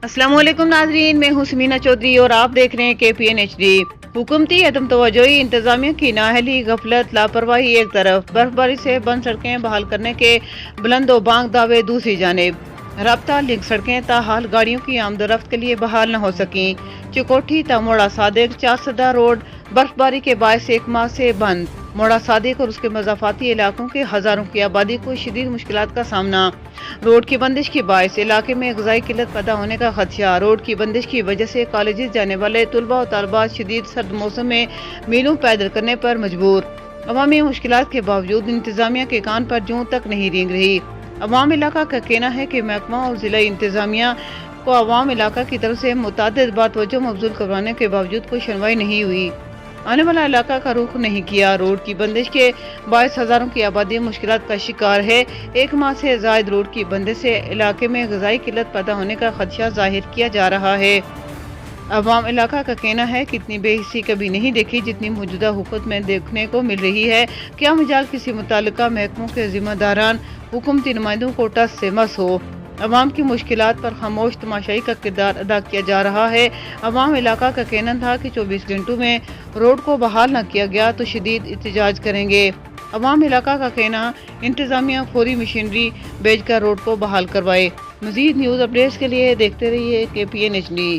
अस्सलाम वालेकुम नाजरीन, मैं हूं समीना चौधरी और आप देख रहे हैं KPN HD। हुकूमती अदम तवज्जोही, इंतजामिया की नाअहली, गफलत, लापरवाही एक तरफ, बर्फबारी से बंद सड़कें बहाल करने के बुलंदो बांग दावे दूसरी जानिब, रब्ता लिंक सड़कें ताहाल गाड़ियों की आमदोरफ्त के लिए बहाल न हो सकी। चिकोठी ता मोड़ा सादिक चासदा रोड बर्फबारी के बायस एक माह से बंद। मोड़ा सादिक और उसके मज़ाफाती इलाकों के हजारों की आबादी को शदीद मुश्किलात का सामना। रोड की बंदिश के बायस इलाके में ग़िज़ाई किल्लत पैदा होने का खदशा। रोड की बंदिश की वजह से कॉलेजेस जाने वाले तुलबा और तालबात शदीद सर्द मौसम में मीलों पैदल करने पर मजबूर। अवामी मुश्किलात के बावजूद इंतजामिया के कान पर जूं तक नहीं रेंग रही। अवाम इलाका का कहना है कि महकमा और जिला इंतजामिया को अवाम इलाका की तरफ से मुतअद्दिद बार तवज्जो मबज़ूल करवाने के बावजूद कोई सुनवाई नहीं हुई। आने वाला इलाका का रुख नहीं किया। रोड की बंदिश के बायस हजारों की आबादी मुश्किलात का शिकार है। एक माह से जायद रोड की बंदिश से इलाके में ग़िज़ाई किल्लत पैदा होने का खदशा जाहिर किया जा रहा है। अवाम इलाका का कहना है कि इतनी बेहिसी कभी नहीं देखी जितनी मौजूदा हुकूमत में देखने को मिल रही है। क्या मजाल किसी मुताल्लिका महकमों के जिम्मेदारान हुकूमती नुमाइंदों को टस से मस हो। अवाम की मुश्किलात पर खामोश तमाशाई का किरदार अदा किया जा रहा है। अवाम इलाका का कहना था कि 24 घंटों में रोड को बहाल न किया गया तो शदीद एहतजाज करेंगे। अवाम इलाका का कहना इंतजामिया फौरी मशीनरी भेजकर रोड को बहाल करवाए। मजीद न्यूज़ अपडेट्स के लिए देखते रहिए KPN HD।